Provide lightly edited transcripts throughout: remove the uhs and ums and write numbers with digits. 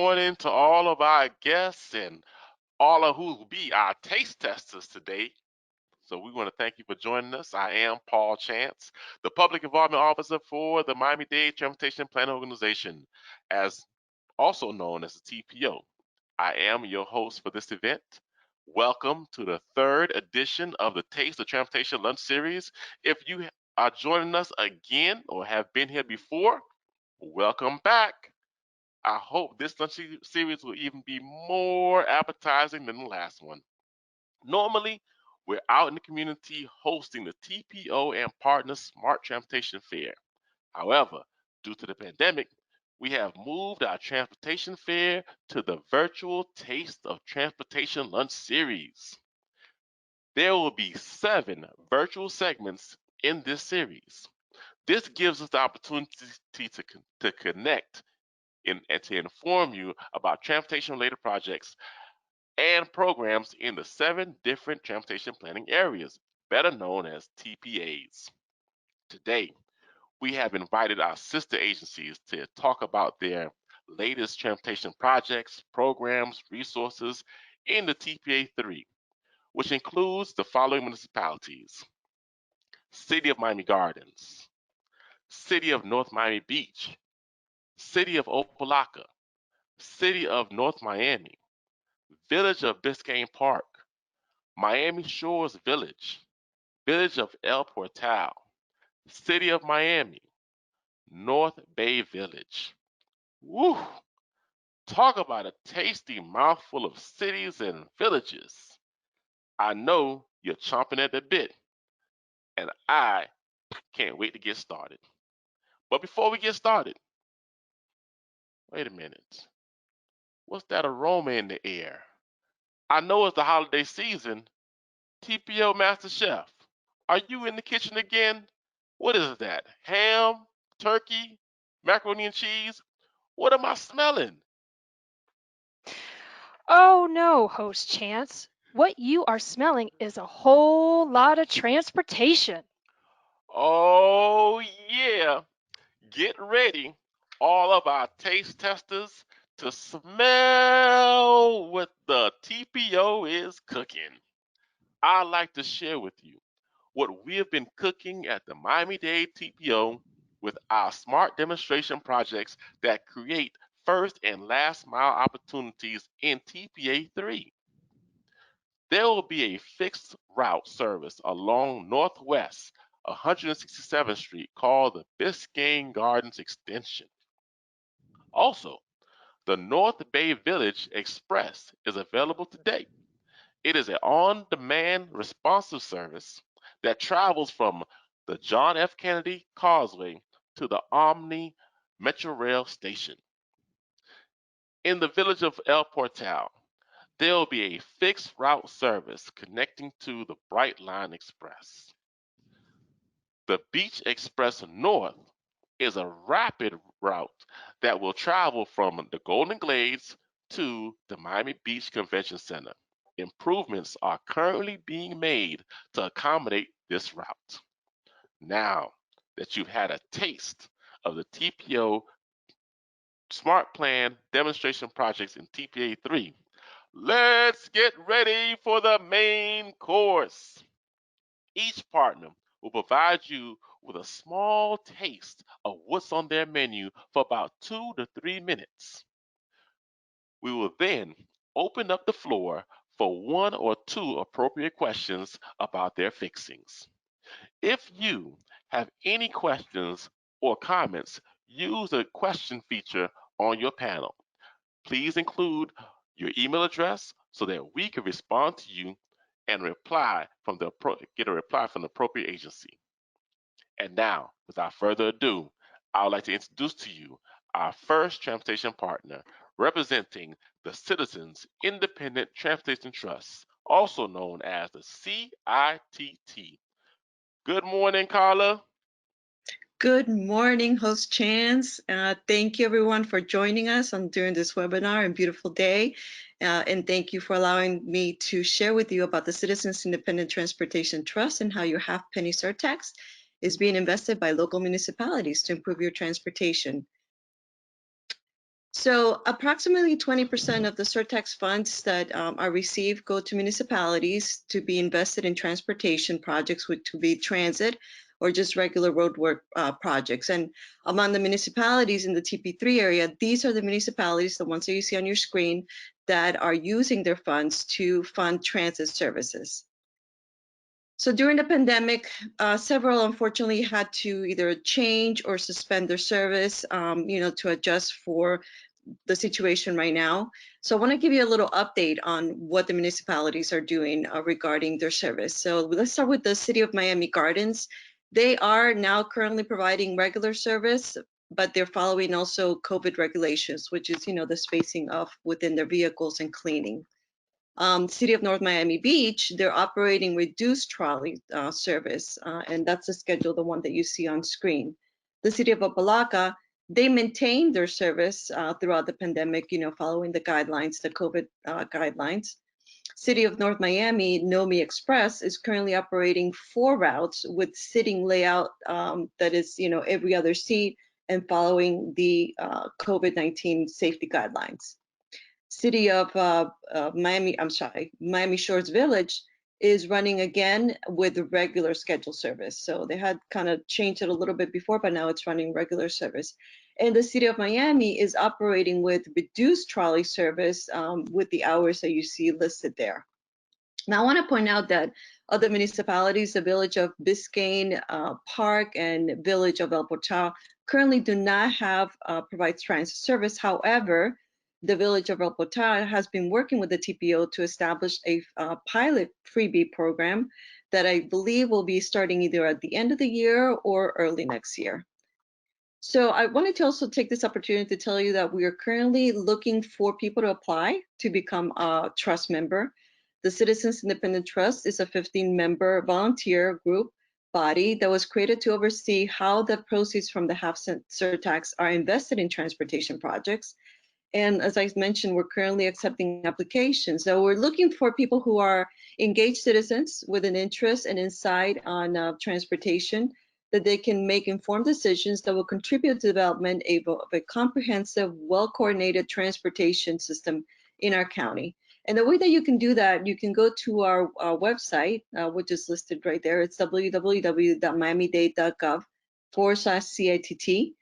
morning to all of our guests and all of who will be our taste testers today. So we want to thank you for joining us. I am Paul Chance, the Public Involvement Officer for the Miami-Dade Transportation Planning Organization, as also known as the TPO. I am your host for this event. Welcome to the third edition of the Taste of Transportation Lunch Series. If you are joining us again or have been here before, welcome back. I hope this lunch series will even be more appetizing than the last one. Normally, we're out in the community hosting the TPO and Partners Smart Transportation Fair. However, due to the pandemic, we have moved our transportation fair to the virtual Taste of Transportation Lunch series. There will be 7 virtual segments in this series. This gives us the opportunity to connect and to inform you about transportation related projects and programs in the 7 different transportation planning areas, better known as TPAs. Today, we have invited our sister agencies to talk about their latest transportation projects, programs, resources in the TPA 3, which includes the following municipalities: City of Miami Gardens, City of North Miami Beach, City of Opelika, City of North Miami, Village of Biscayne Park, Miami Shores Village, Village of El Portal, City of Miami, North Bay Village. Woo! Talk about a tasty mouthful of cities and villages. I know you're chomping at the bit, and I can't wait to get started. But before we get started, wait a minute. What's that aroma in the air? I know it's the holiday season. TPO Master Chef, are you in the kitchen again? What is that? Ham? Turkey? Macaroni and cheese? What am I smelling? Oh no, host Chance. What you are smelling is a whole lot of transportation. Oh, yeah. Get ready, all of our taste testers, to smell what the TPO is cooking. I'd like to share with you what we have been cooking at the Miami-Dade TPO with our smart demonstration projects that create first and last mile opportunities in TPA 3. There will be a fixed route service along Northwest 167th Street called the Biscayne Gardens Extension. Also, the North Bay Village Express is available today. It is an on demand responsive service that travels from the John F. Kennedy Causeway to the Omni Metro Rail Station. In the village of El Portal, there will be a fixed route service connecting to the Bright Line Express. The Beach Express North is a rapid route that will travel from the Golden Glades to the Miami Beach Convention Center. Improvements are currently being made to accommodate this route. Now that you've had a taste of the TPO Smart Plan demonstration projects in TPA 3, let's get ready for the main course. Each partner will provide you with a small taste of what's on their menu for about 2 to 3 minutes. We will then open up the floor for 1 or 2 appropriate questions about their fixings. If you have any questions or comments, use the question feature on your panel. Please include your email address so that we can respond to you and get a reply from the appropriate agency. And now, without further ado, I would like to introduce to you our first transportation partner representing the Citizens Independent Transportation Trust, also known as the CITT. Good morning, Carla. Good morning, host Chance. Thank you everyone for joining us on during this webinar and beautiful day. And thank you for allowing me to share with you about the Citizens Independent Transportation Trust and how your half penny surtax is being invested by local municipalities to improve your transportation. So approximately 20% of the surtax funds that are received go to municipalities to be invested in transportation projects, which could be transit or just regular roadwork projects. And among the municipalities in the TP3 area, these are the municipalities, the ones that you see on your screen, that are using their funds to fund transit services. So during the pandemic, several unfortunately had to either change or suspend their service, to adjust for the situation right now. So I want to give you a little update on what the municipalities are doing regarding their service. So let's start with the City of Miami Gardens. They are now currently providing regular service, but they're following also COVID regulations, which is, the spacing of within their vehicles and cleaning. City of North Miami Beach, they're operating reduced trolley service, and that's the schedule, the one that you see on screen. The City of Opa-locka, they maintain their service throughout the pandemic, following the guidelines, the COVID guidelines. City of North Miami, Nomi Express, is currently operating 4 routes with sitting layout that is, every other seat and following the COVID-19 safety guidelines. City of Miami Shores Village is running again with the regular schedule service. So they had kind of changed it a little bit before, but now it's running regular service. And the City of Miami is operating with reduced trolley service with the hours that you see listed there. Now, I want to point out that other municipalities, the village of Biscayne Park and village of El Portal, currently do not have provide transit service. However, the village of El Portal has been working with the TPO to establish a pilot freebie program that I believe will be starting either at the end of the year or early next year. So I wanted to also take this opportunity to tell you that we are currently looking for people to apply to become a trust member. The Citizens Independent Trust is a 15-member volunteer group body that was created to oversee how the proceeds from the half-cent surtax are invested in transportation projects. And as I mentioned, we're currently accepting applications. So we're looking for people who are engaged citizens with an interest and insight on transportation, that they can make informed decisions that will contribute to the development of a comprehensive, well-coordinated transportation system in our county. And the way that you can do that, you can go to our website, which is listed right there. It's www.miamidade.gov/CITT.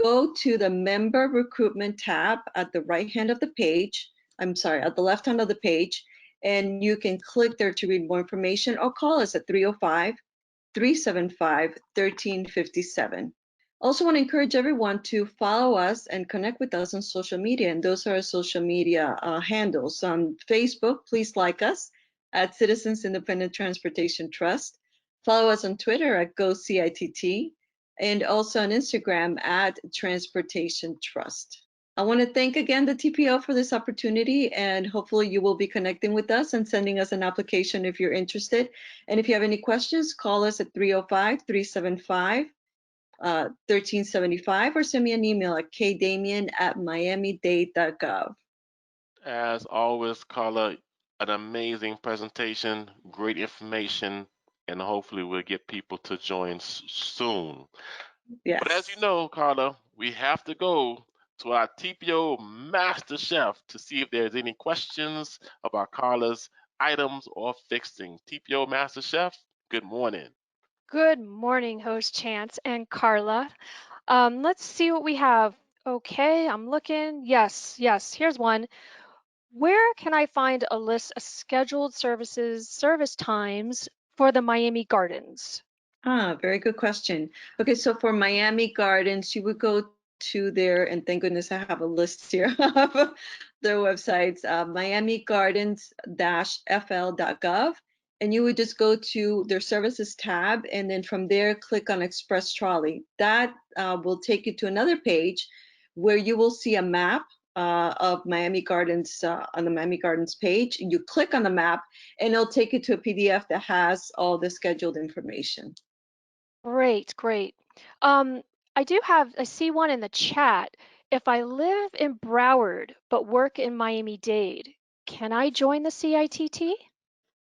Go to the member recruitment tab at the right hand of the page. I'm sorry, at the left hand of the page, and you can click there to read more information or call us at 305-375-1357. Also want to encourage everyone to follow us and connect with us on social media, and those are our social media handles. On Facebook, please like us at Citizens Independent Transportation Trust. Follow us on Twitter at GoCITT, and also on Instagram at Transportation Trust. I want to thank again the TPO for this opportunity, and hopefully you will be connecting with us and sending us an application if you're interested. And if you have any questions, call us at 305-375-1375 or send me an email at kdamian@miamidade.gov. As always, Carla, an amazing presentation, great information, and hopefully we'll get people to join soon. But as you Yes. know, Carla, we have to go to our TPO Master Chef to see if there's any questions about Carla's items or fixing. TPO Master Chef, good morning. Good morning, host Chance and Carla. Let's see what we have. Okay, I'm looking. Yes, here's one. Where can I find a list of scheduled service times for the Miami Gardens? Very good question. Okay, so for Miami Gardens, you would go to there, and thank goodness I have a list here of their websites, miamigardens-fl.gov, and you would just go to their services tab, and then from there, click on Express Trolley. That will take you to another page where you will see a map of Miami Gardens on the Miami Gardens page. You click on the map, and it'll take you to a PDF that has all the scheduled information. Great. I see one in the chat. If I live in Broward but work in Miami-Dade, can I join the CITT?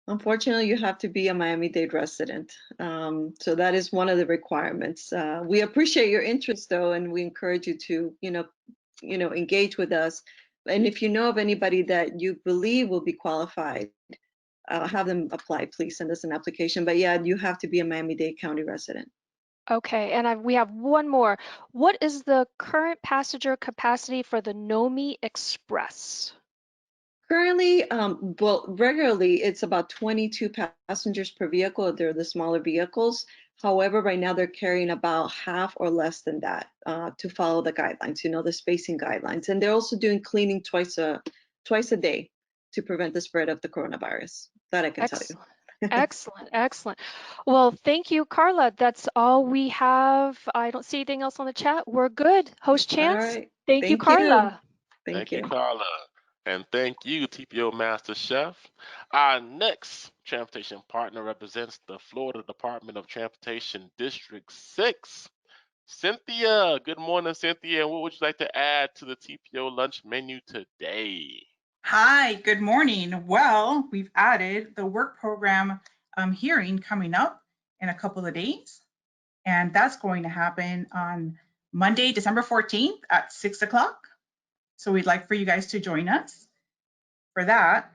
Unfortunately, you have to be a Miami-Dade resident. So that is one of the requirements. We appreciate your interest, though, and we encourage you to, engage with us. And if you know of anybody that you believe will be qualified, have them apply. Please send us an application. But yeah, you have to be a Miami-Dade County resident. Okay, and we have one more. What is the current passenger capacity for the Nomi Express? Currently, well, regularly it's about 22 passengers per vehicle. They're the smaller vehicles. However, right now they're carrying about half or less than that to follow the guidelines, the spacing guidelines. And they're also doing cleaning twice a day to prevent the spread of the coronavirus. That I can tell you. Excellent, excellent, excellent. Well, thank you, Carla. That's all we have. I don't see anything else on the chat. We're good. Host All Chance, right. thank you, Thank you. Carla. Thank Thank you, you. Carla. And thank you, TPO Master Chef. Our next transportation partner represents the Florida Department of Transportation District 6. Cynthia, good morning, Cynthia. And what would you like to add to the TPO lunch menu today? Hi, good morning. Well, we've added the work program hearing coming up in a couple of days, and that's going to happen on Monday, December 14th at 6 o'clock. So we'd like for you guys to join us for that.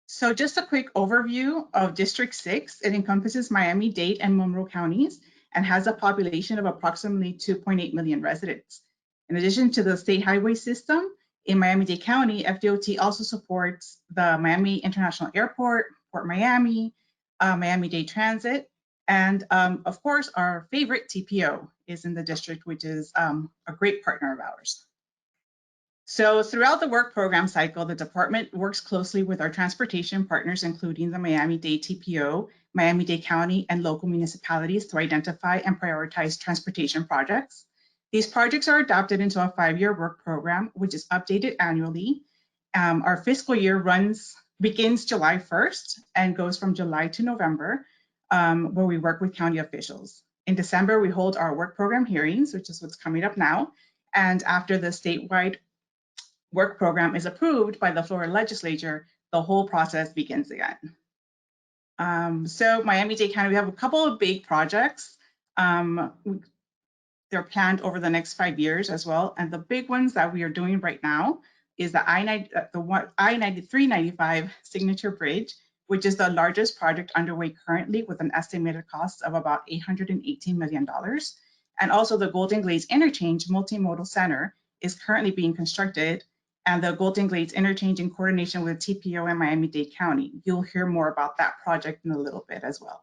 So just a quick overview of District 6. It encompasses Miami-Dade and Monroe counties and has a population of approximately 2.8 million residents. In addition to the state highway system, in Miami-Dade County, FDOT also supports the Miami International Airport, Port Miami, Miami-Dade Transit, and of course, our favorite TPO is in the district, which is a great partner of ours. So throughout the work program cycle, the department works closely with our transportation partners, including the Miami-Dade TPO, Miami-Dade County, and local municipalities to identify and prioritize transportation projects. These projects are adopted into a 5-year work program, which is updated annually. Our fiscal year begins July 1st and goes from July to November, where we work with county officials. In December, we hold our work program hearings, which is what's coming up now. And after the statewide work program is approved by the Florida legislature, the whole process begins again. So Miami-Dade County, we have a couple of big projects. They're planned over the next 5 years as well. And the big ones that we are doing right now is the I-93-95 Signature Bridge, which is the largest project underway currently with an estimated cost of about $818 million. And also the Golden Glades Interchange Multimodal Center is currently being constructed, and the Golden Glades Interchange in coordination with TPO and Miami-Dade County. You'll hear more about that project in a little bit as well.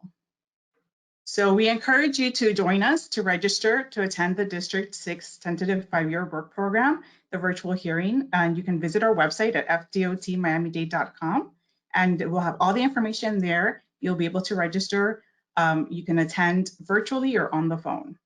So we encourage you to join us to register to attend the District 6 tentative 5-year work program, the virtual hearing, and you can visit our website at fdotmiamidade.com, and we'll have all the information there. You'll be able to register. You can attend virtually or on the phone.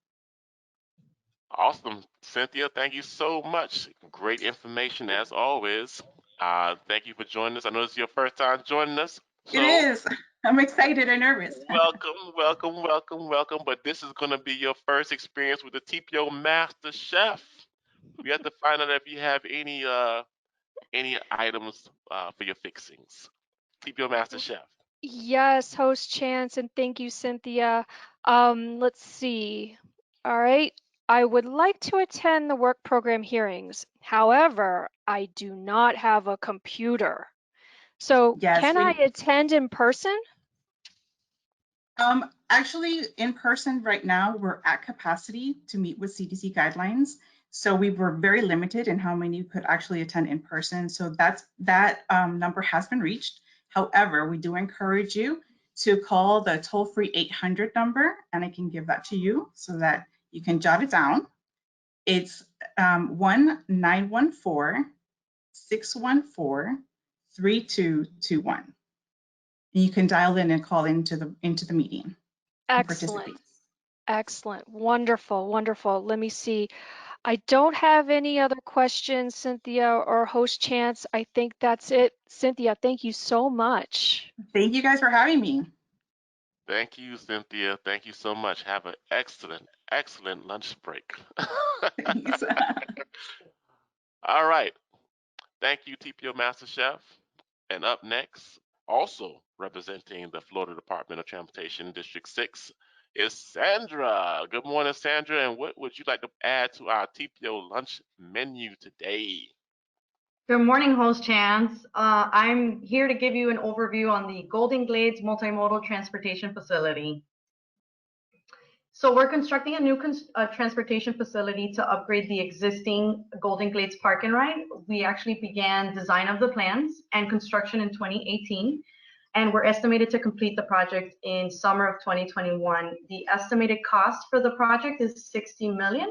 Awesome, Cynthia. Thank you so much. Great information as always. Thank you for joining us. I know this is your first time joining us, It so is. I'm excited and nervous. welcome, welcome, welcome, welcome. But this is going to be your first experience with the TPO Master Chef. We have to find out if you have any items for your fixings. TPO Master Chef. Yes, host Chance, and thank you, Cynthia. Let's see. All right. I would like to attend the work program hearings. However, I do not have a computer. So Yes, can I attend in person? actually, in person right now, we're at capacity to meet with CDC guidelines. So we were very limited in how many could actually attend in person. So that number has been reached. However, we do encourage you to call the toll-free 800 number, and I can give that to you so that you can jot it down. It's 1-914-614-3221. You can dial in and call into the meeting and Excellent. participate. Excellent. Wonderful. Wonderful. Let me see. I don't have any other questions, Cynthia or host Chance. I think that's it. Cynthia, thank you so much. Thank you guys for having me. Thank you, Cynthia. Thank you so much. Have an excellent, excellent lunch break. Thanks. All right. Thank you, TPO Master Chef. And up next, also representing the Florida Department of Transportation District 6, is Sandra. Good morning, Sandra. And what would you like to add to our TPO lunch menu today? Good morning, host Chance. I'm here to give you an overview on the Golden Glades Multimodal Transportation Facility. So we're constructing a new transportation facility to upgrade the existing Golden Glades Park and Ride. We actually began design of the plans and construction in 2018, and we're estimated to complete the project in summer of 2021. The estimated cost for the project is $60 million.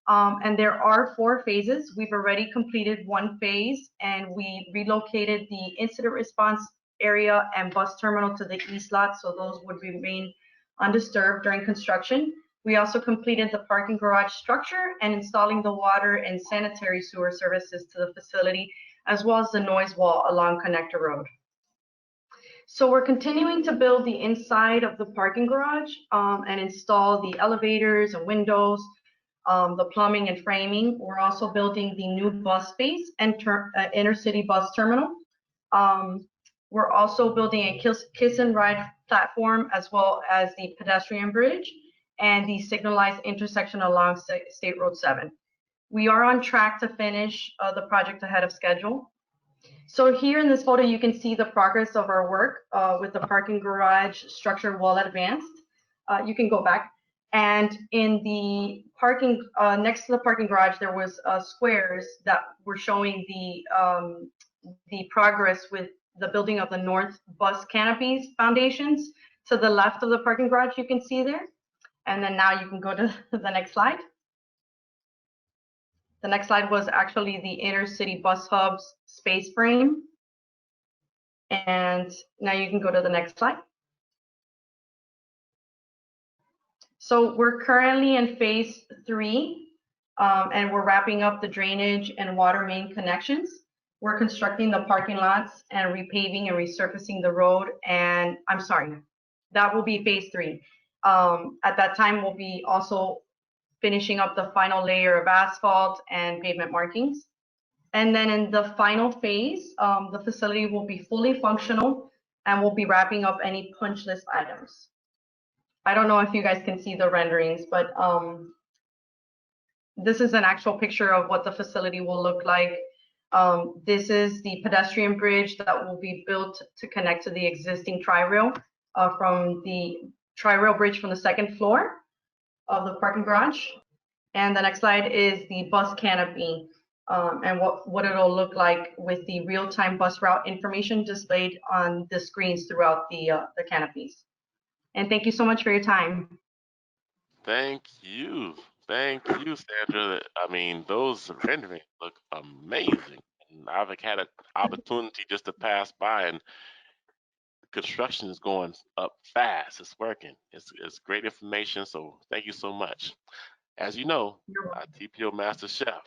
And there are 4 phases. We've already completed 1 phase, and we relocated the incident response area and bus terminal to the east lot, so those would remain undisturbed during construction. We also completed the parking garage structure and installing the water and sanitary sewer services to the facility, as well as the noise wall along Connector Road. So we're continuing to build the inside of the parking garage and install the elevators and windows, the plumbing and framing. We're also building the new bus space and intercity bus terminal. We're also building a kiss and ride platform, as well as the pedestrian bridge and the signalized intersection along State Road 7. We are on track to finish the project ahead of schedule. So here in this photo, you can see the progress of our work with the parking garage structure well advanced. You can go back. And in the parking, next to the parking garage, there was squares that were showing the progress with the building of the north bus canopies foundations. To the left of the parking garage, you can see there. And then now you can go to the next slide. The next slide was actually the intercity bus hubs space frame. And now you can go to the next slide. So we're currently in phase 3, and we're wrapping up the drainage and water main connections. We're constructing the parking lots and repaving and resurfacing the road. And I'm sorry, that will be phase 3. At that time, we'll be also finishing up the final layer of asphalt and pavement markings. And then in the final phase, the facility will be fully functional and we'll be wrapping up any punch list items. I don't know if you guys can see the renderings, but this is an actual picture of what the facility will look like. This is the pedestrian bridge that will be built to connect to the existing tri-rail from the tri-rail bridge from the 2nd floor of the parking garage. And the next slide is the bus canopy and what it'll look like with the real-time bus route information displayed on the screens throughout the canopies. And thank you so much for your time. Thank you. Thank you, Sandra. I mean, those renderings look amazing. And I've had an opportunity just to pass by, and construction is going up fast. It's working. It's great information. So thank you so much. As you know, our TPO Master Chef,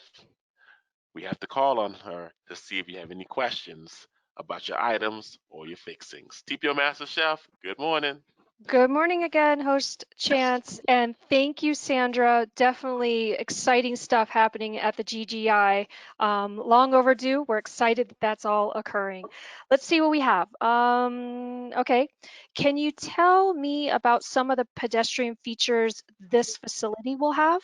we have to call on her to see if you have any questions about your items or your fixings. TPO Master Chef, good morning. Good morning again, host Chance, and thank you, Sandra. Definitely exciting stuff happening at the GGI. Long overdue. We're excited that that's all occurring. Let's see what we have. Okay, can you tell me about some of the pedestrian features this facility will have?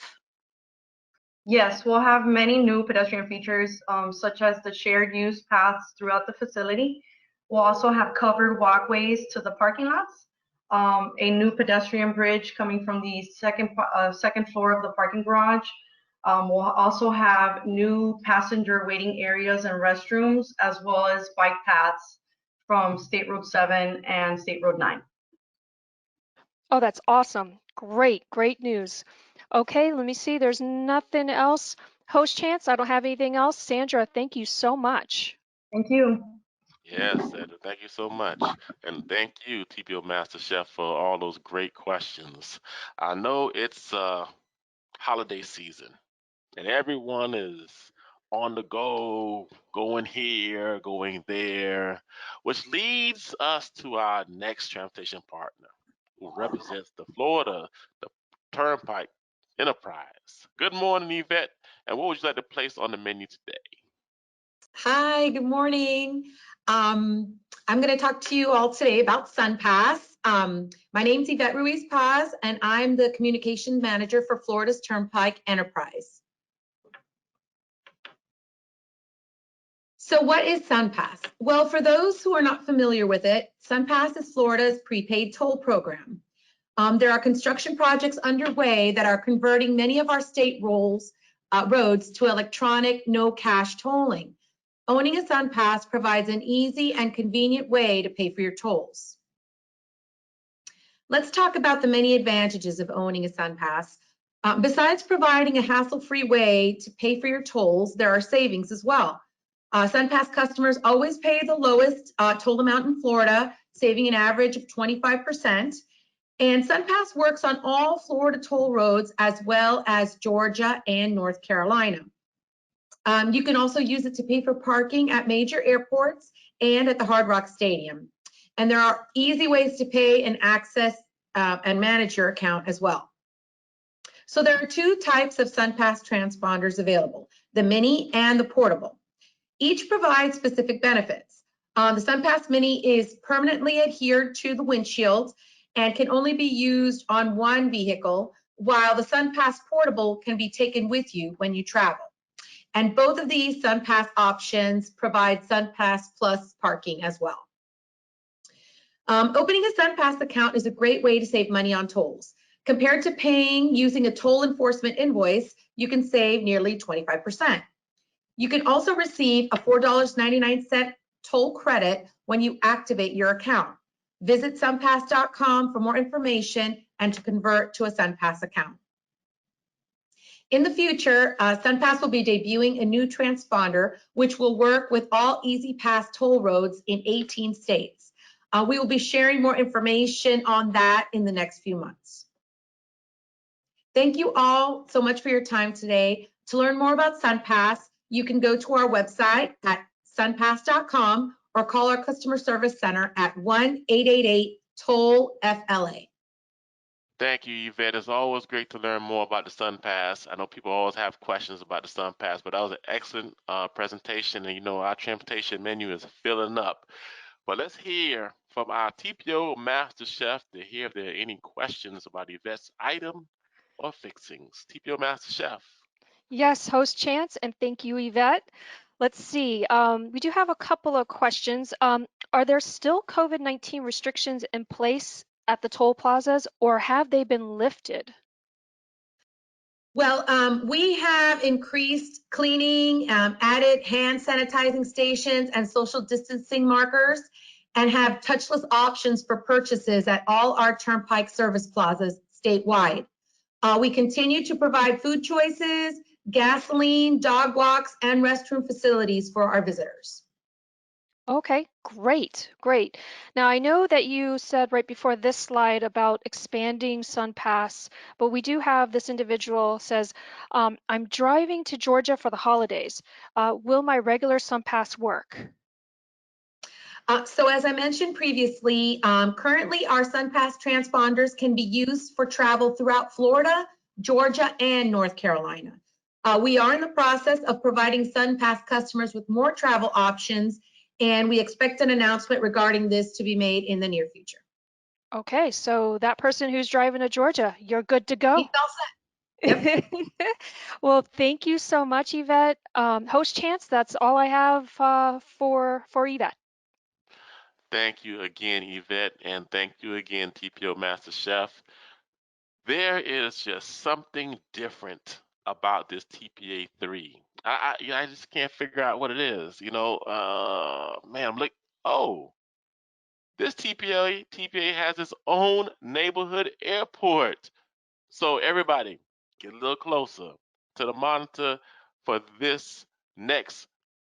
Yes, we'll have many new pedestrian features, such as the shared use paths throughout the facility. We'll also have covered walkways to the parking lots. A new pedestrian bridge coming from the second floor of the parking garage. We'll also have new passenger waiting areas and restrooms, as well as bike paths from State Road 7 and State Road 9. Oh, that's awesome. Great, great news. Okay, let me see. There's nothing else. Host Chance, I don't have anything else. Sandra, thank you so much. Thank you. Yes, Sandra, thank you so much. And thank you, TPO Master Chef, for all those great questions. I know it's holiday season and everyone is on the go, going here, going there, which leads us to our next transportation partner who represents the Florida, the Turnpike Enterprise. Good morning, Yvette. And what would you like to place on the menu today? Hi, good morning. I'm going to talk to you all today about SunPass. My name's Yvette Ruiz Paz, and I'm the Communication Manager for Florida's Turnpike Enterprise. So what is SunPass? Well, for those who are not familiar with it, SunPass is Florida's prepaid toll program. There are construction projects underway that are converting many of our state roads to electronic, no cash tolling. Owning a SunPass provides an easy and convenient way to pay for your tolls. Let's talk about the many advantages of owning a SunPass. Besides providing a hassle-free way to pay for your tolls, there are savings as well. SunPass customers always pay the lowest toll amount in Florida, saving an average of 25%. And SunPass works on all Florida toll roads as well as Georgia and North Carolina. You can also use it to pay for parking at major airports and at the Hard Rock Stadium. And there are easy ways to pay and access and manage your account as well. So there are two types of SunPass transponders available, the Mini and the Portable. Each provides specific benefits. The SunPass Mini is permanently adhered to the windshield and can only be used on one vehicle, while the SunPass Portable can be taken with you when you travel. And both of these SunPass options provide SunPass Plus parking as well. Opening a SunPass account is a great way to save money on tolls. Compared to paying using a toll enforcement invoice, you can save nearly 25%. You can also receive a $4.99 toll credit when you activate your account. Visit sunpass.com for more information and to convert to a SunPass account. In the future, SunPass will be debuting a new transponder which will work with all Easy Pass toll roads in 18 states. We will be sharing more information on that in the next few months. Thank you all so much for your time today. To learn more about SunPass, you can go to our website at sunpass.com or call our customer service center at 1-888-TOLL-FLA. Thank you, Yvette. It's always great to learn more about the SunPass. I know people always have questions about the SunPass, but that was an excellent presentation. And you know, our transportation menu is filling up. But let's hear from our TPO Master Chef to hear if there are any questions about Yvette's item or fixings. TPO Master Chef. Yes, host Chance, and thank you, Yvette. Let's see. We do have a couple of questions. Are there still COVID-19 restrictions in place at the toll plazas, or have they been lifted? Well, we have increased cleaning, added hand sanitizing stations and social distancing markers, and have touchless options for purchases at all our Turnpike service plazas statewide. We continue to provide food choices, gasoline, dog walks, and restroom facilities for our visitors. Okay, great, great. Now I know that you said right before this slide about expanding SunPass, but we do have this individual says, I'm driving to Georgia for the holidays. Will my regular SunPass work? So as I mentioned previously, currently our SunPass transponders can be used for travel throughout Florida, Georgia, and North Carolina. We are in the process of providing SunPass customers with more travel options, and we expect an announcement regarding this to be made in the near future. Okay, so that person who's driving to Georgia, you're good to go. He's all set. Yep. Well, thank you so much, Yvette. Host Chance, that's all I have for Yvette. Thank you again, Yvette, and thank you again, TPO Master Chef. There is just something different about this TPA 3. I just can't figure out what it is. You know, man, I'm like, oh, this TPA has its own neighborhood airport. So everybody, get a little closer to the monitor for this next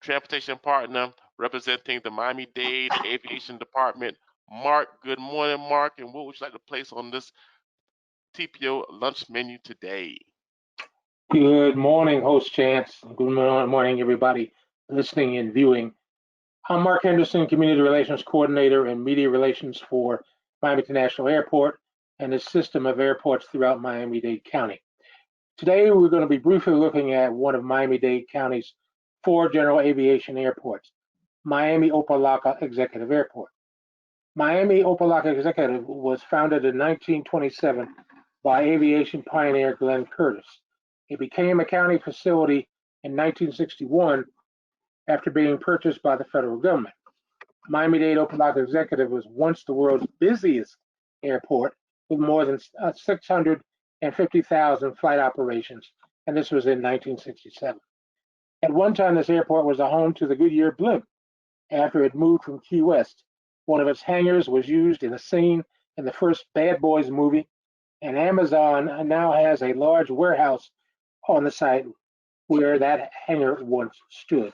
transportation partner representing the Miami-Dade Aviation Department. Mark, good morning, Mark, and what would you like to place on this TPO lunch menu today? Good morning, host Chance. Good morning, everybody listening and viewing. I'm Mark Henderson, Community Relations Coordinator and Media Relations for Miami International Airport and the system of airports throughout Miami-Dade County. Today, we're going to be briefly looking at one of Miami-Dade County's 4 general aviation airports, Miami-Opa-locka Executive Airport. Miami-Opelika Executive was founded in 1927 by aviation pioneer Glenn Curtis. It became a county facility in 1961 after being purchased by the federal government. Miami-Dade Opelika Executive was once the world's busiest airport with more than 650,000 flight operations, and this was in 1967. At one time, this airport was a home to the Goodyear blimp after it moved from Key West. One of its hangars was used in a scene in the first Bad Boys movie, and Amazon now has a large warehouse on the site where that hangar once stood.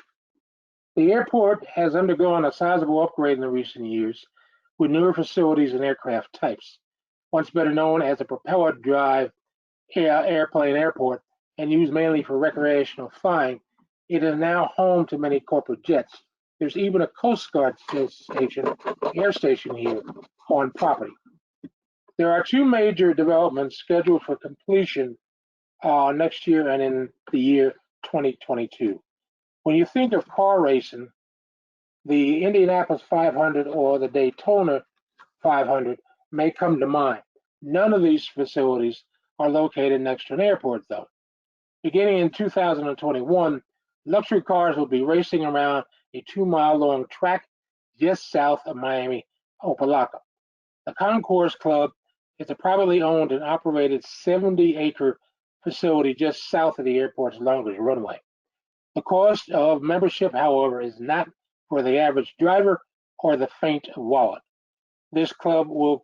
The airport has undergone a sizable upgrade in the recent years with newer facilities and aircraft types. Once better known as a propeller drive airplane airport and used mainly for recreational flying, it is now home to many corporate jets. There's even a Coast Guard air station here on property. There are two major developments scheduled for completion next year and in the year 2022. When you think of car racing, the Indianapolis 500 or the Daytona 500 may come to mind. None of these facilities are located next to an airport, though. Beginning in 2021, luxury cars will be racing around a 2-mile-long track just south of Miami, Opelika. The Concourse Club is a privately owned and operated 70-acre facility just south of the airport's longest runway. The cost of membership, however, is not for the average driver or the faint of wallet. This club will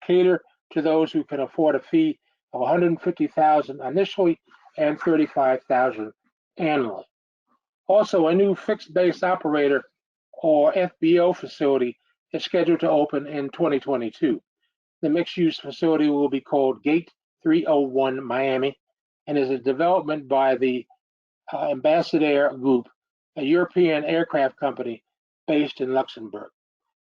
cater to those who can afford a fee of $150,000 initially and $35,000 annually. Also, a new fixed base operator or FBO facility is scheduled to open in 2022. The mixed-use facility will be called Gate 301 Miami and is a development by the Ambassador Group, a European aircraft company based in Luxembourg.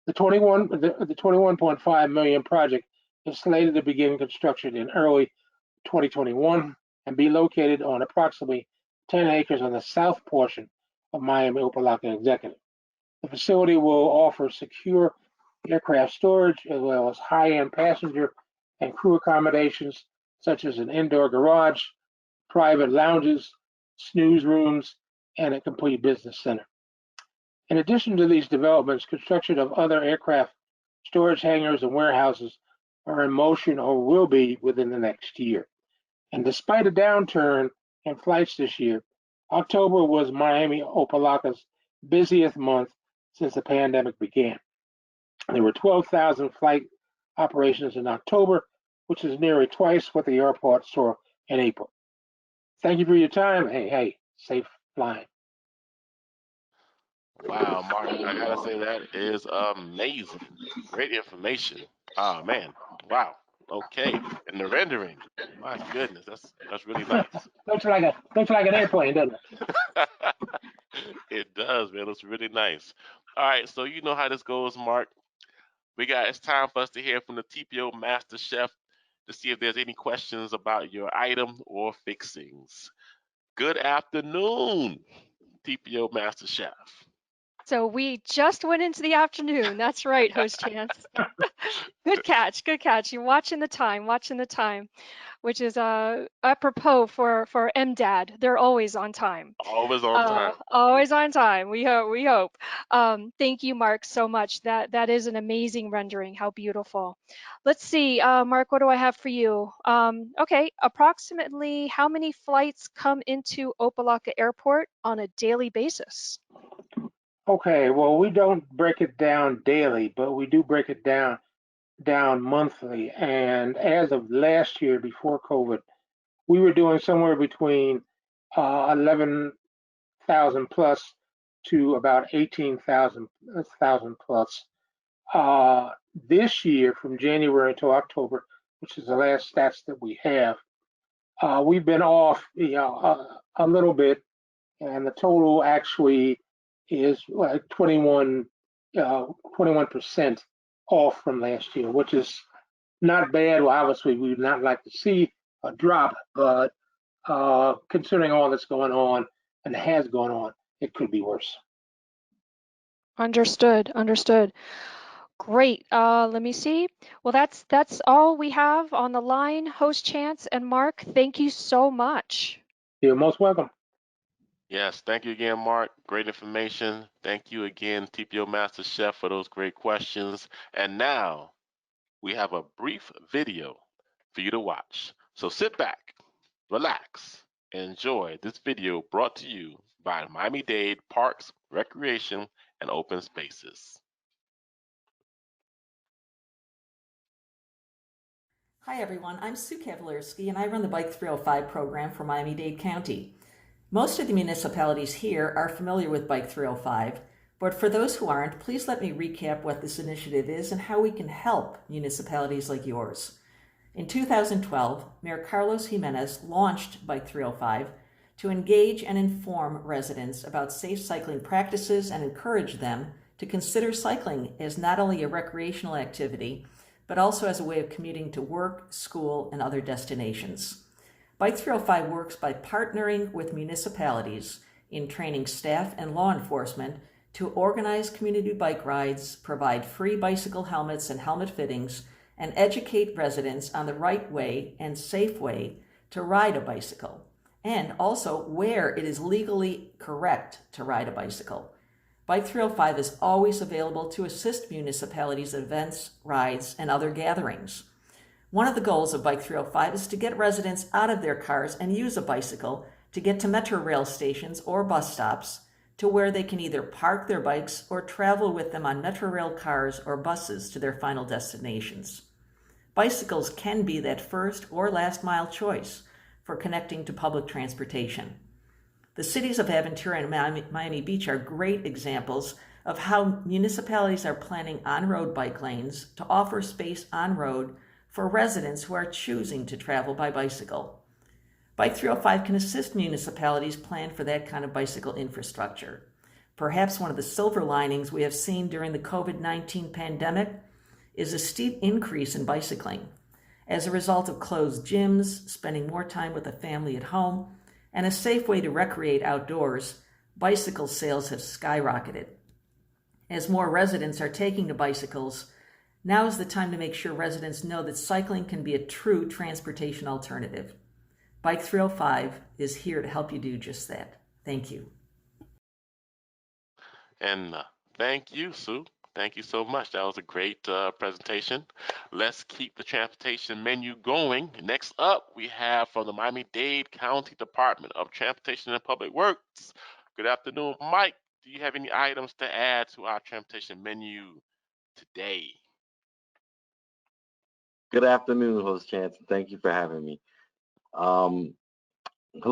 The 21.5 million project is slated to begin construction in early 2021 and be located on approximately 10 acres on the south portion of Miami-Opelika Executive. The facility will offer secure aircraft storage as well as high-end passenger and crew accommodations such as an indoor garage, private lounges, snooze rooms, and a complete business center. In addition to these developments, construction of other aircraft storage hangars and warehouses are in motion or will be within the next year. And despite a downturn in flights this year, October was Miami-Opelika's busiest month since the pandemic began. There were 12,000 flight operations in October, which is nearly twice what the airport saw in April. Thank you for your time. Hey, safe flying. Wow, Mark, I gotta say that is amazing. Great information. Oh man, wow. Okay, and the rendering. My goodness, that's really nice. looks like an airplane, doesn't it? It does, man. It's really nice. All right, so you know how this goes, Mark. It's time for us to hear from the TPO Master Chef to see if there's any questions about your item or fixings. Good afternoon, TPO Master Chef. So we just went into the afternoon. That's right, Host Chance. Good catch, good catch. You're watching the time, which is apropos for MDAD. They're always on time. Always on time. Always on time. We hope. Thank you, Mark, so much. That is an amazing rendering. How beautiful. Let's see, Mark, what do I have for you? Okay, approximately how many flights come into Opelika Airport on a daily basis? Okay, well, we don't break it down daily, but we do break it down monthly. And as of last year, before COVID, we were doing somewhere between 11,000 plus to about 18,000 plus. This year, from January until October, which is the last stats that we have, we've been off, a little bit, and the total actually is like 21% off from last year, which is not bad. Well, obviously, we would not like to see a drop, but considering all that's going on and has gone on, it could be worse. Understood. Great. Let me see. Well, that's all we have on the line. Host Chance and Mark, thank you so much. You're most welcome. Yes, thank you again, Mark. Great information. Thank you again, TPO Master Chef, for those great questions. And now we have a brief video for you to watch. So sit back, relax, and enjoy this video brought to you by Miami-Dade Parks, Recreation, and Open Spaces. Hi everyone, I'm Sue Kavalersky and I run the Bike 305 program for Miami-Dade County. Most of the municipalities here are familiar with Bike 305, but for those who aren't, please let me recap what this initiative is and how we can help municipalities like yours. In 2012, Mayor Carlos Jimenez launched Bike 305 to engage and inform residents about safe cycling practices and encourage them to consider cycling as not only a recreational activity, but also as a way of commuting to work, school, and other destinations. Bike 305 works by partnering with municipalities in training staff and law enforcement to organize community bike rides, provide free bicycle helmets and helmet fittings, and educate residents on the right way and safe way to ride a bicycle, and also where it is legally correct to ride a bicycle. Bike 305 is always available to assist municipalities' events, rides, and other gatherings. One of the goals of Bike 305 is to get residents out of their cars and use a bicycle to get to metro rail stations or bus stops to where they can either park their bikes or travel with them on metro rail cars or buses to their final destinations. Bicycles can be that first or last mile choice for connecting to public transportation. The cities of Aventura and Miami Beach are great examples of how municipalities are planning on-road bike lanes to offer space on-road for residents who are choosing to travel by bicycle. Bike 305 can assist municipalities plan for that kind of bicycle infrastructure. Perhaps one of the silver linings we have seen during the COVID-19 pandemic is a steep increase in bicycling. As a result of closed gyms, spending more time with the family at home, and a safe way to recreate outdoors, bicycle sales have skyrocketed. As more residents are taking to bicycles, now is the time to make sure residents know that cycling can be a true transportation alternative. Bike 305 is here to help you do just that. Thank you. And thank you, Sue. Thank you so much. That was a great presentation. Let's keep the transportation menu going. Next up, we have from the Miami-Dade County Department of Transportation and Public Works. Good afternoon, Mike. Do you have any items to add to our transportation menu today? Good afternoon, Host Chance. Thank you for having me. Hello,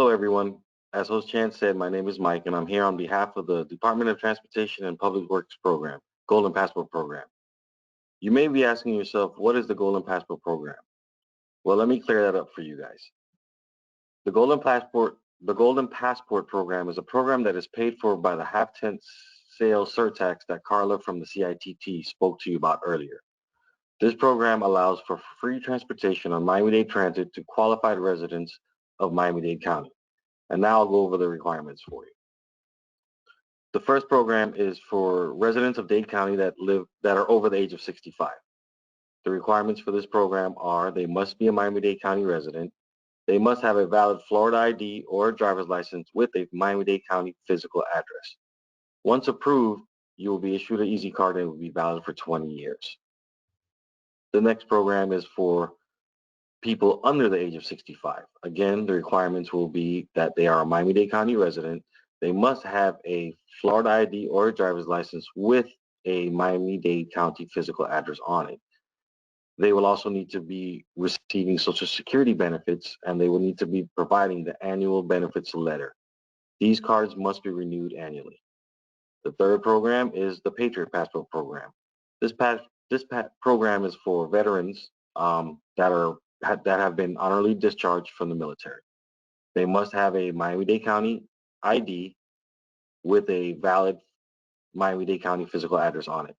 everyone. As Host Chance said, my name is Mike, and I'm here on behalf of the Department of Transportation and Public Works Program, Golden Passport Program. You may be asking yourself, what is the Golden Passport Program? Well, let me clear that up for you guys. The Golden Passport Program is a program that is paid for by the half-cent sales surtax that Carla from the CITT spoke to you about earlier. This program allows for free transportation on Miami-Dade Transit to qualified residents of Miami-Dade County. And now I'll go over the requirements for you. The first program is for residents of Dade County that are over the age of 65. The requirements for this program are they must be a Miami-Dade County resident. They must have a valid Florida ID or a driver's license with a Miami-Dade County physical address. Once approved, you will be issued an Easy Card and it will be valid for 20 years. The next program is for people under the age of 65. Again, the requirements will be that they are a Miami-Dade County resident. They must have a Florida ID or a driver's license with a Miami-Dade County physical address on it. They will also need to be receiving Social Security benefits, and they will need to be providing the annual benefits letter. These cards must be renewed annually. The third program is the Patriot Passport Program. This program is for veterans that have been honorably discharged from the military. They must have a Miami-Dade County ID with a valid Miami-Dade County physical address on it.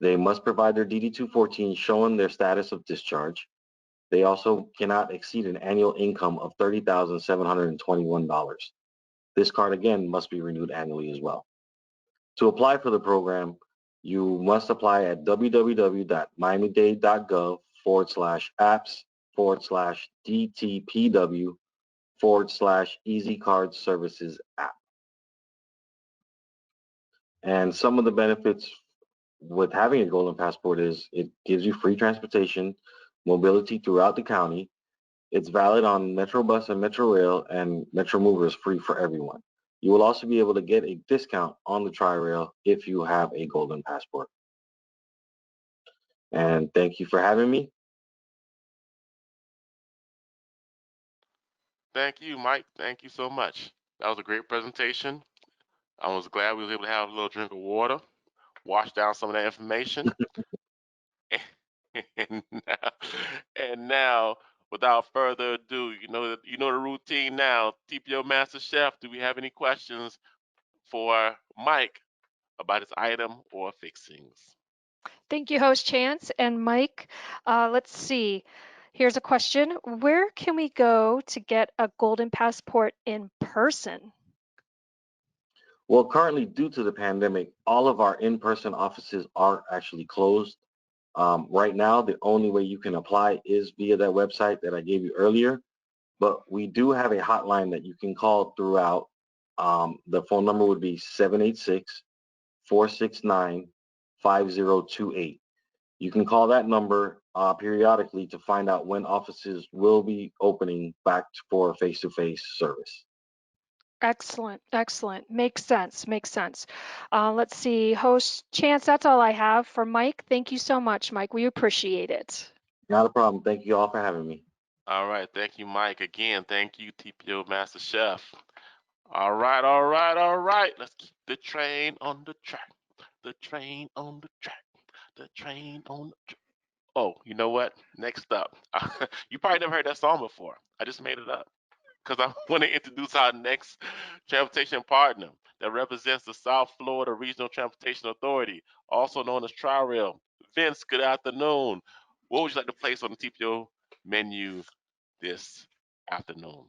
They must provide their DD-214 showing their status of discharge. They also cannot exceed an annual income of $30,721. This card, again, must be renewed annually as well. To apply for the program, You must apply at www.miamidade.gov/apps/DTPW/Easy Card Services app. And some of the benefits with having a Golden Passport is it gives you free transportation, mobility throughout the county. It's valid on Metrobus and Metro Rail, and Metro Mover is free for everyone. You will also be able to get a discount on the Tri-Rail if you have a Golden Passport. And thank you for having me. Thank you, Mike. Thank you so much. That was a great presentation. I was glad we was able to have a little drink of water, wash down some of that information. and now, and now, without further ado, you know the routine now. TPO Master Chef, do we have any questions for Mike about his item or fixings? Thank you, host Chance and Mike. Let's see. Here's a question. Where can we go to get a golden passport in person? Well, currently, due to the pandemic, all of our in-person offices are actually closed. Right now, the only way you can apply is via that website that I gave you earlier. But we do have a hotline that you can call throughout. The phone number would be 786-469-5028. You can call that number periodically to find out when offices will be opening back for face-to-face service. Excellent, excellent. Makes sense, makes sense. Let's see, host Chance, that's all I have for Mike. Thank you so much, Mike. We appreciate it. Not a problem. Thank you all for having me. All right, thank you, Mike. Again, thank you, TPO Master Chef. All right, all right, all right. Let's keep the train on the track. The train on the track. The train on the track. Oh, you know what? Next up, you probably never heard that song before. I just made it up because I want to introduce our next transportation partner that represents the South Florida Regional Transportation Authority, also known as Tri-Rail. Vince, good afternoon. What would you like to place on the TPO menu this afternoon?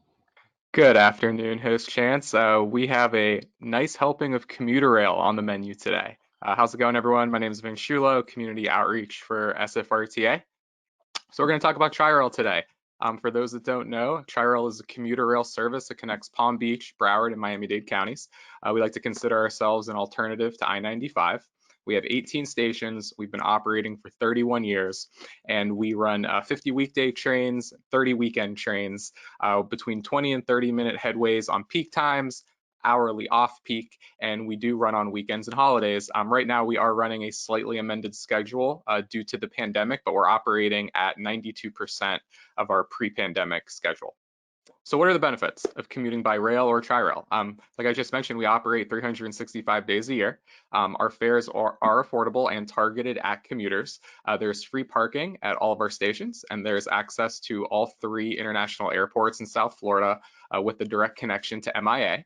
Good afternoon, host Chance. We have a nice helping of commuter rail on the menu today. How's it going, everyone? My name is Vince Shulo, Community Outreach for SFRTA. So we're going to talk about Tri-Rail today. For those that don't know, Tri-Rail is a commuter rail service that connects Palm Beach, Broward, and Miami-Dade counties. We like to consider ourselves an alternative to I-95. We have 18 stations. We've been operating for 31 years, and we run 50 weekday trains, 30 weekend trains, between 20 and 30-minute headways on peak times, hourly off peak, and we do run on weekends and holidays. Right now we are running a slightly amended schedule due to the pandemic, but we're operating at 92% of our pre-pandemic schedule. So what are the benefits of commuting by rail or Tri-Rail? Like I just mentioned, we operate 365 days a year. Our fares are affordable and targeted at commuters. There's free parking at all of our stations, and there's access to all 3 international airports in South Florida with a direct connection to MIA.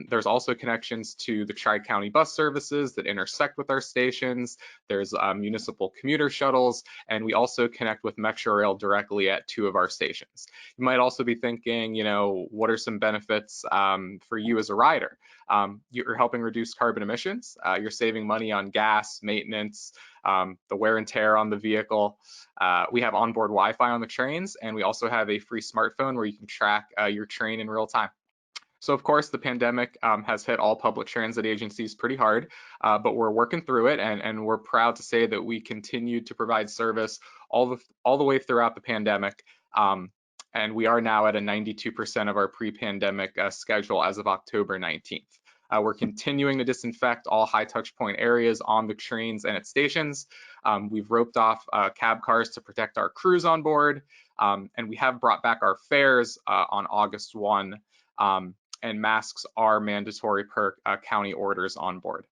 There's also connections to the Tri-County bus services that intersect with our stations. There's municipal commuter shuttles, and we also connect with Metro Rail directly at 2 of our stations. You might also be thinking, what are some benefits for you as a rider? You're helping reduce carbon emissions. You're saving money on gas, maintenance, the wear and tear on the vehicle. We have onboard Wi-Fi on the trains, and we also have a free smartphone where you can track your train in real time. So of course, the pandemic has hit all public transit agencies pretty hard, but we're working through it, and we're proud to say that we continued to provide service all the way throughout the pandemic, and we are now at a 92% of our pre-pandemic schedule as of October 19th. We're continuing to disinfect all high touch point areas on the trains and at stations. We've roped off cab cars to protect our crews on board, and we have brought back our fares on August 1. And masks are mandatory per county orders on board.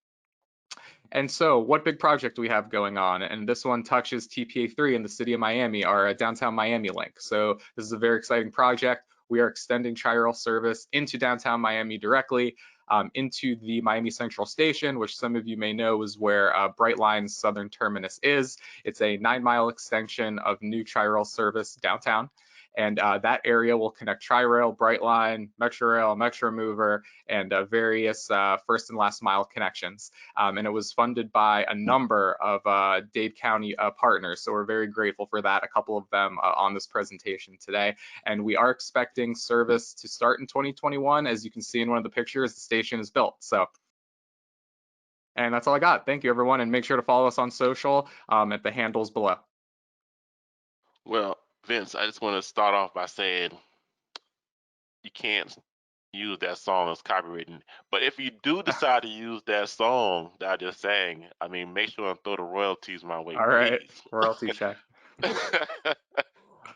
And so what big project do we have going on? And this one touches TPA 3 in the city of Miami, our downtown Miami link. So this is a very exciting project. We are extending Tri-Rail service into downtown Miami directly, into the Miami Central Station, which some of you may know is where Brightline's southern terminus is. It's a 9-mile extension of new Tri-Rail service downtown. And that area will connect Tri-Rail, Brightline, Metrorail, Metro Mover, and various first and last mile connections. And it was funded by a number of Dade County partners. So we're very grateful for that, a couple of them on this presentation today. And we are expecting service to start in 2021. As you can see in one of the pictures, the station is built. So, and that's all I got. Thank you, everyone. And make sure to follow us on social at the handles below. Well, Vince, I just want to start off by saying you can't use that song as copywritten. But if you do decide to use that song that I just sang, I mean, make sure and throw the royalties my way, All right, please. royalty check.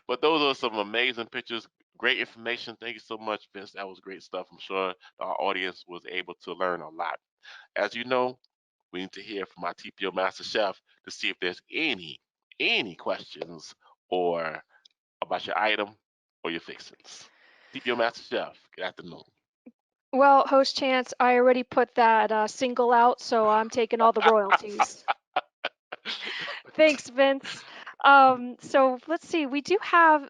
But those are some amazing pictures, great information. Thank you so much, Vince. That was great stuff. I'm sure our audience was able to learn a lot. As you know, we need to hear from our TPO Master Chef to see if there's any questions or about your item or your fixings. TPO Master Chef, good afternoon. Well, Host Chance, I already put that single out, so I'm taking all the royalties. Thanks, Vince. So let's see. We do have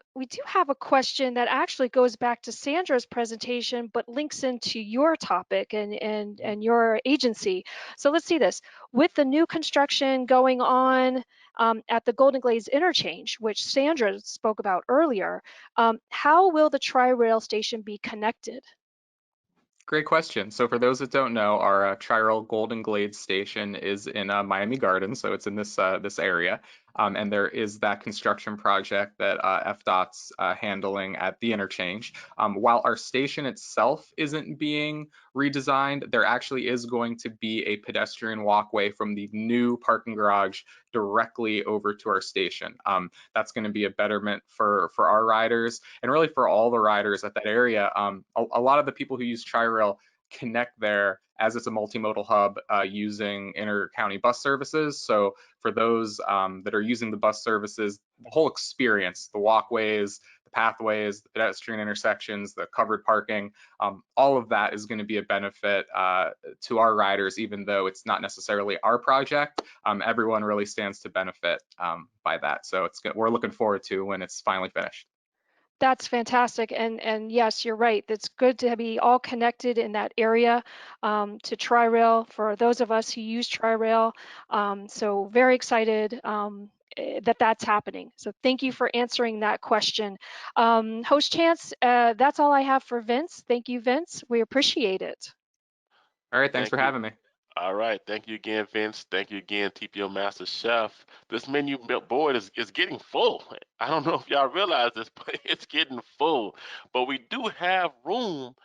a question that actually goes back to Sandra's presentation, but links into your topic and your agency. So let's see this. With the new construction going on at the Golden Glades interchange, which Sandra spoke about earlier, how will the Tri-Rail station be connected? Great question. So for those that don't know, our Tri-Rail Golden Glades station is in Miami Gardens, so it's in this this area. And there is that construction project that FDOT's handling at the interchange. While our station itself isn't being redesigned, there actually is going to be a pedestrian walkway from the new parking garage directly over to our station. That's going to be a betterment for our riders and really for all the riders at that area. A lot of the people who use Tri-Rail connect there as it's a multimodal hub using inter-county bus services. So for those that are using the bus services, the whole experience, the walkways, the pathways, the pedestrian intersections, the covered parking, all of that is going to be a benefit to our riders, even though it's not necessarily our project. Everyone really stands to benefit by that. So we're looking forward to when it's finally finished. That's fantastic. And yes, you're right. It's good to be all connected in that area to Tri-Rail for those of us who use Tri-Rail. So very excited that that's happening. So thank you for answering that question. Host Chance, that's all I have for Vince. Thank you, Vince. We appreciate it. All right, thanks Thank for you. having me. All right. Thank you again, Vince. Thank you again, TPO Master Chef. This menu board is getting full. I don't know if y'all realize this, but it's getting full. But we do have room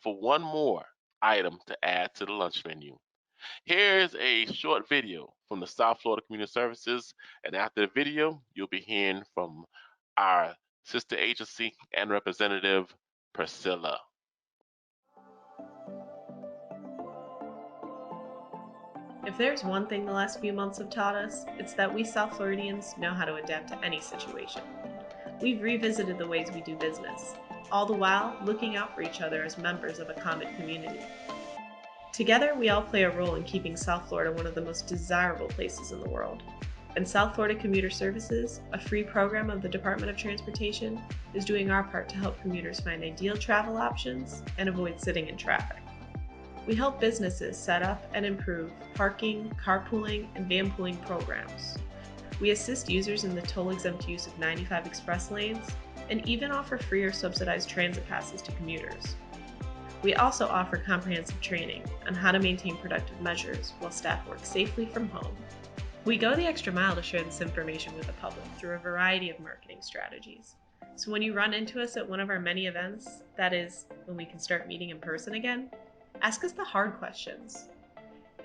for one more item to add to the lunch menu. Here's a short video from the South Florida Community Services. And after the video, you'll be hearing from our sister agency and representative, Priscilla. If there's one thing the last few months have taught us, it's that we South Floridians know how to adapt to any situation. We've revisited the ways we do business, all the while looking out for each other as members of a common community. Together, we all play a role in keeping South Florida one of the most desirable places in the world. And South Florida Commuter Services, a free program of the Department of Transportation, is doing our part to help commuters find ideal travel options and avoid sitting in traffic. We help businesses set up and improve parking, carpooling, and van pooling programs. We assist users in the toll-exempt use of 95 express lanes and even offer free or subsidized transit passes to commuters. We also offer comprehensive training on how to maintain productive measures while staff work safely from home. We go the extra mile to share this information with the public through a variety of marketing strategies. So when you run into us at one of our many events, that is, when we can start meeting in person again, ask us the hard questions.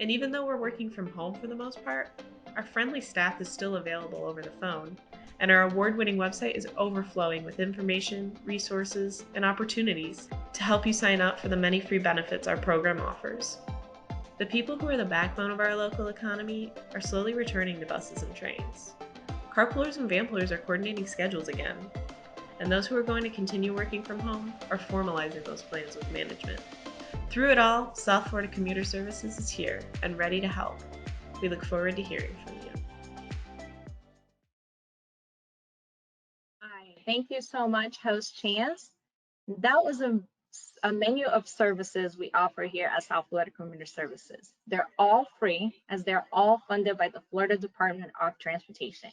And even though we're working from home for the most part, our friendly staff is still available over the phone, and our award-winning website is overflowing with information, resources, and opportunities to help you sign up for the many free benefits our program offers. The people who are the backbone of our local economy are slowly returning to buses and trains. Carpoolers and vanpoolers are coordinating schedules again, and those who are going to continue working from home are formalizing those plans with management. Through it all, South Florida Commuter Services is here and ready to help. We look forward to hearing from you. Hi, Thank you so much, Host Chance. That was a menu of services we offer here at South Florida Community Services. They're all free as they're all funded by the Florida Department of Transportation.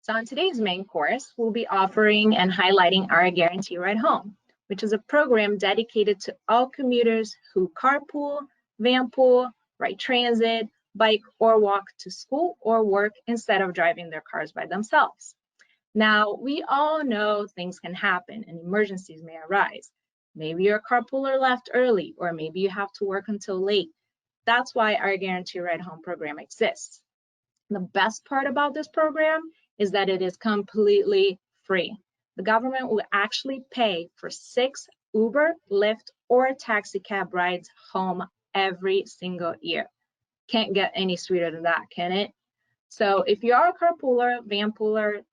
So on today's main course, we'll be offering and highlighting our Guarantee Ride Home, which is a program dedicated to all commuters who carpool, vanpool, ride transit, bike, or walk to school or work instead of driving their cars by themselves. Now, we all know things can happen and emergencies may arise. Maybe your carpooler left early, or maybe you have to work until late. That's why our Guarantee Ride Home program exists. The best part about this program is that it is completely free. The government will actually pay for 6 Uber, Lyft, or taxi cab rides home every single year. Can't get any sweeter than that, can it? So if you are a carpooler, vanpooler,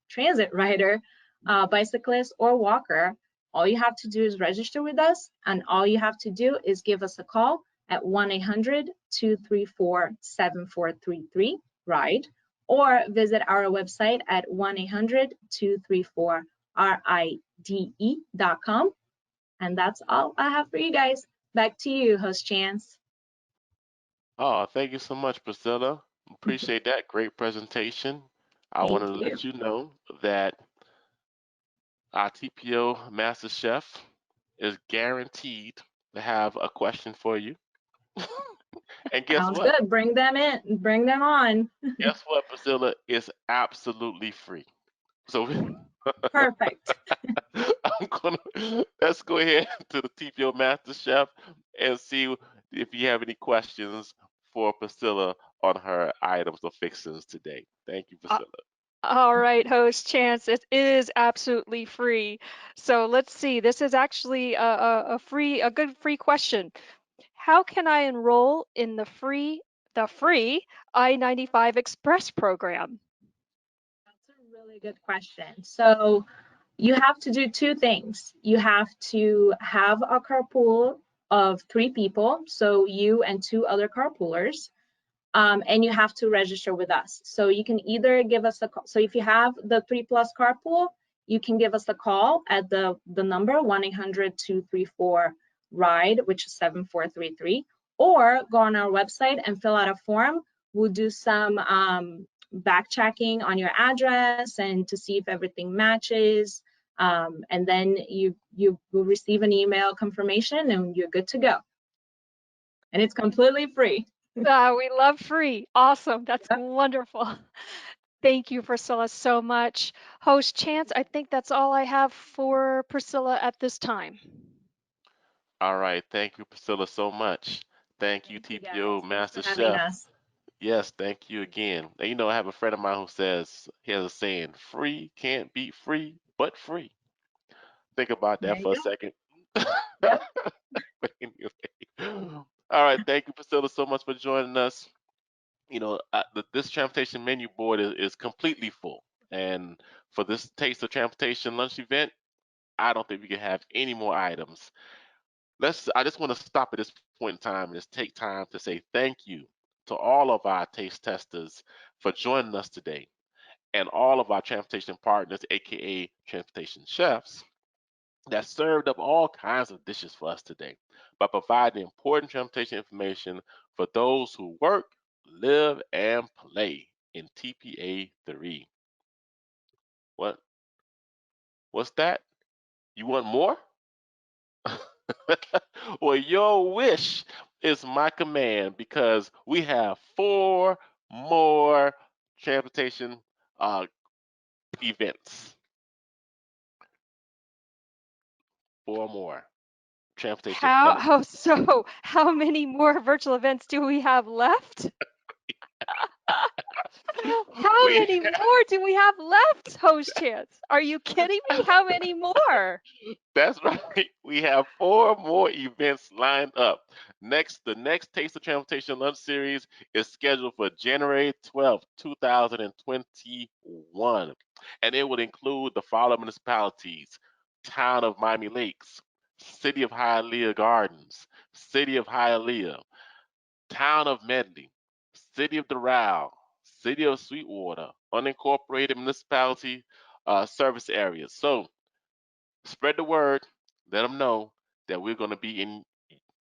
transit rider, bicyclist, or walker, all you have to do is register with us, and all you have to do is give us a call at 1-800-234-7433, RIDE, or visit our website at 1-800-234-RIDE.com. And that's all I have for you guys. Back to you, Host Chance. Oh, thank you so much, Priscilla. Appreciate that. Great presentation. I Thank want to you. let you know that our TPO Master Chef is guaranteed to have a question for you. And guess Sounds what? good. Bring them in. Bring them on. Guess what, Priscilla? It's absolutely free. So Perfect. let's go ahead to the TPO Master Chef and see if you have any questions for Priscilla on her items or fixings today. Thank you, Uh, Priscilla. all right, Host Chance, it is absolutely free. So let's see. This is actually a good free question. How can I enroll in the free I-95 Express program? That's a really good question. So you have to do 2 things. You have to have a carpool of 3 people, so you and 2 other carpoolers, and you have to register with us. So you can either give us a call. So if you have the 3+ carpool, you can give us a call at the number 1-800-234-RIDE, which is 7433, or go on our website and fill out a form. We'll do some back checking on your address and to see if everything matches. And then you will receive an email confirmation and you're good to go. And it's completely free. We love free. Awesome. That's wonderful. Thank you, Priscilla, so much. Host Chance, I think that's all I have for Priscilla at this time. All right. Thank you, Priscilla, so much. Thank you, Thank you TPO guys. Thanks Master for having Chef. us. Yes, thank you again. And I have a friend of mine who says he has a saying, free can't beat free, but free. Think about There that you for a go. second. Yep. But anyway. All right, thank you, Priscilla, so much for joining us. This transportation menu board is completely full. And for this Taste of Transportation lunch event, I don't think we can have any more items. I just want to stop at this point in time and just take time to say thank you to all of our taste testers for joining us today and all of our transportation partners, aka transportation chefs, that served up all kinds of dishes for us today by providing important transportation information for those who work, live, and play in TPA 3. What? What's that? You want more? Well, your wish is my command because we have 4 more transportation events. 4 more transportation. How, how so? How many more virtual events do we have left? How We many more do we have left, Host Chance? Are you kidding me? How many more? That's right. We have 4 more events lined up. The next Taste of Transportation Lunch Series is scheduled for January 12th, 2021. And it will include the following municipalities: Town of Miami Lakes, City of Hialeah Gardens, City of Hialeah, Town of Medley, City of Doral, City of Sweetwater, Unincorporated Municipality service areas. So spread the word. Let them know that we're going to be in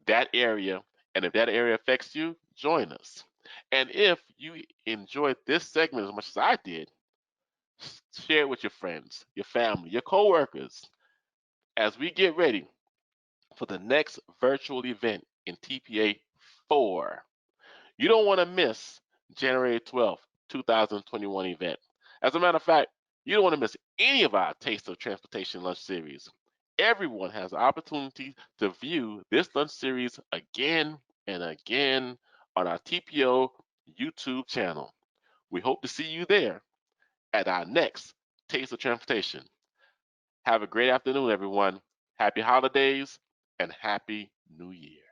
that area. And if that area affects you, join us. And if you enjoyed this segment as much as I did, share it with your friends, your family, your coworkers as we get ready for the next virtual event in TPA 4. You don't want to miss January 12th, 2021 event. As a matter of fact, you don't want to miss any of our Taste of Transportation lunch series. Everyone has the opportunity to view this lunch series again and again on our TPO YouTube channel. We hope to see you there at our next Taste of Transportation. Have a great afternoon, everyone. Happy holidays and Happy New Year.